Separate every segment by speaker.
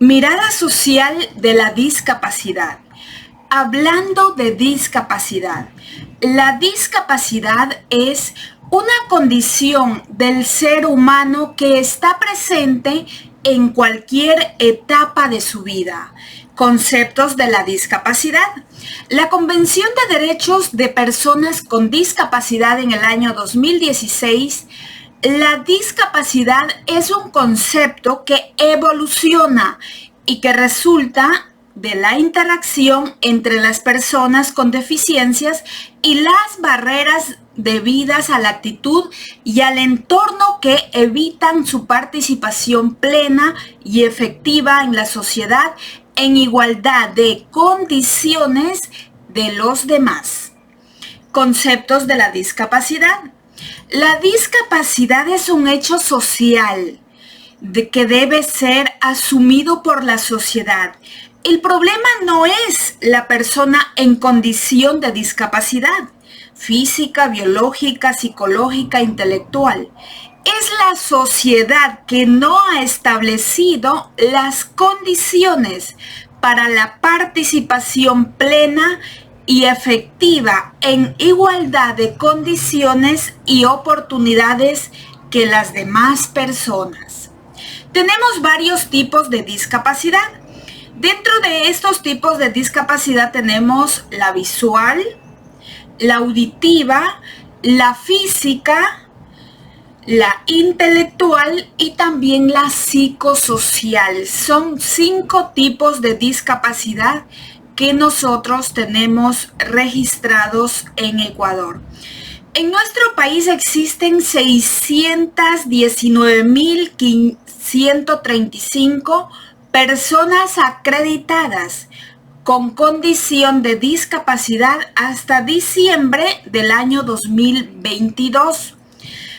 Speaker 1: Mirada social de la discapacidad. Hablando de discapacidad, la discapacidad es una condición del ser humano que está presente en cualquier etapa de su vida. Conceptos de la discapacidad. La Convención de Derechos de Personas con Discapacidad en el año 2016, la discapacidad es un concepto que evoluciona y que resulta de la interacción entre las personas con deficiencias y las barreras debidas a la actitud y al entorno que evitan su participación plena y efectiva en la sociedad en igualdad de condiciones de los demás. Conceptos de la discapacidad. La discapacidad es un hecho social que debe ser asumido por la sociedad. El problema no es la persona en condición de discapacidad física, biológica, psicológica, intelectual. Es la sociedad que no ha establecido las condiciones para la participación plena y efectiva en igualdad de condiciones y oportunidades que las demás personas. Tenemos varios tipos de discapacidad. Dentro de estos tipos de discapacidad tenemos la visual, la auditiva, la física, la intelectual y también la psicosocial. Son 5 tipos de discapacidad que nosotros tenemos registrados en Ecuador. En nuestro país existen 619.135 personas acreditadas con condición de discapacidad hasta diciembre del año 2022,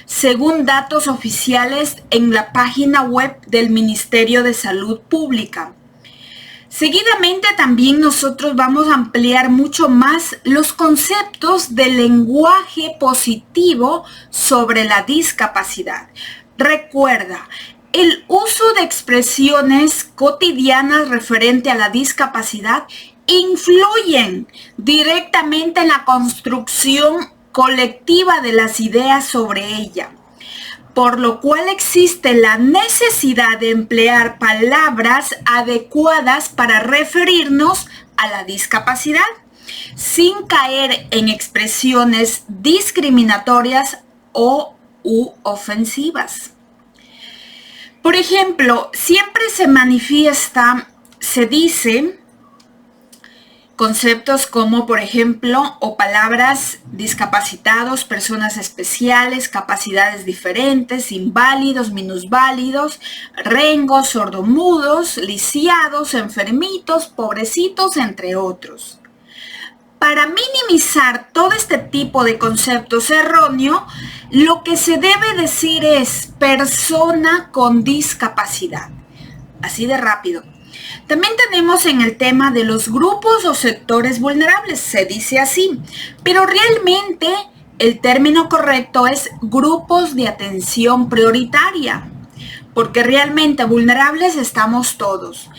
Speaker 1: según datos oficiales en la página web del Ministerio de Salud Pública. Seguidamente también nosotros vamos a ampliar mucho más los conceptos del lenguaje positivo sobre la discapacidad. Recuerda, el uso de expresiones cotidianas referente a la discapacidad influyen directamente en la construcción colectiva de las ideas sobre ella, por lo cual existe la necesidad de emplear palabras adecuadas para referirnos a la discapacidad, sin caer en expresiones discriminatorias u ofensivas. Por ejemplo, siempre se dice conceptos como, por ejemplo, o palabras discapacitados, personas especiales, capacidades diferentes, inválidos, minusválidos, rengos, sordomudos, lisiados, enfermitos, pobrecitos, entre otros. Para minimizar todo este tipo de conceptos erróneos, lo que se debe decir es persona con discapacidad. Así de rápido. También tenemos en el tema de los grupos o sectores vulnerables, se dice así, pero realmente el término correcto es grupos de atención prioritaria, porque realmente vulnerables estamos todos.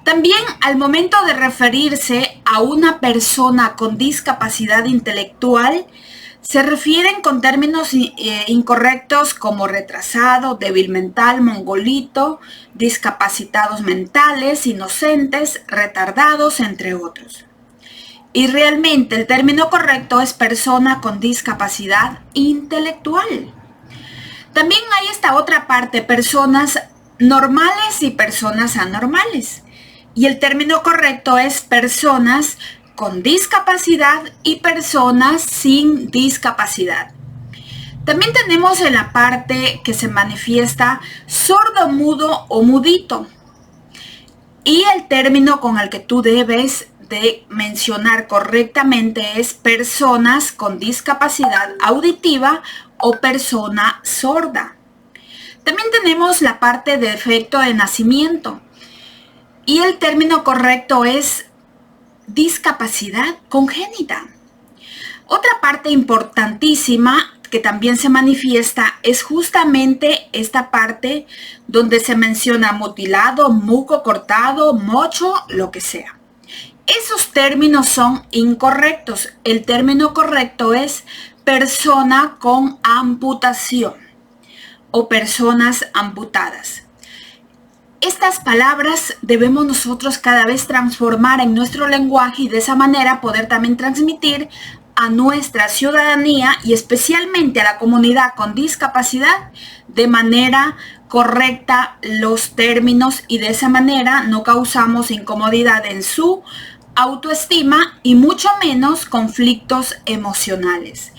Speaker 1: También al momento de referirse a una persona con discapacidad intelectual, se refieren con términos incorrectos como retrasado, débil mental, mongolito, discapacitados mentales, inocentes, retardados, entre otros. Y realmente el término correcto es persona con discapacidad intelectual. También hay esta otra parte, personas normales y personas anormales. Y el término correcto es personas con discapacidad y personas sin discapacidad. También tenemos en la parte que se manifiesta sordo, mudo o mudito. Y el término con el que tú debes de mencionar correctamente es personas con discapacidad auditiva o persona sorda. También tenemos la parte de defecto de nacimiento. Y el término correcto es discapacidad congénita. Otra parte importantísima que también se manifiesta es justamente esta parte donde se menciona mutilado, muco cortado, mocho, lo que sea. Esos términos son incorrectos. El término correcto es persona con amputación o personas amputadas. Estas palabras debemos nosotros cada vez transformar en nuestro lenguaje y de esa manera poder también transmitir a nuestra ciudadanía y especialmente a la comunidad con discapacidad de manera correcta los términos y de esa manera no causamos incomodidad en su autoestima y mucho menos conflictos emocionales.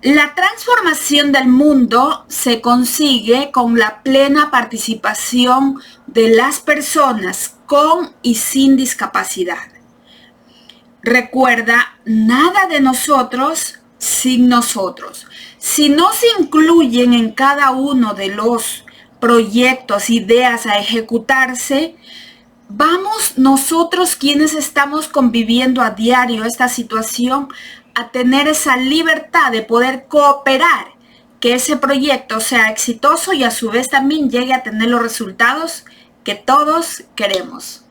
Speaker 1: La transformación del mundo se consigue con la plena participación de las personas con y sin discapacidad. Recuerda, nada de nosotros sin nosotros. Si no se incluyen en cada uno de los proyectos, ideas a ejecutarse, vamos nosotros quienes estamos conviviendo a diario esta situación a tener esa libertad de poder cooperar, que ese proyecto sea exitoso y a su vez también llegue a tener los resultados que todos queremos.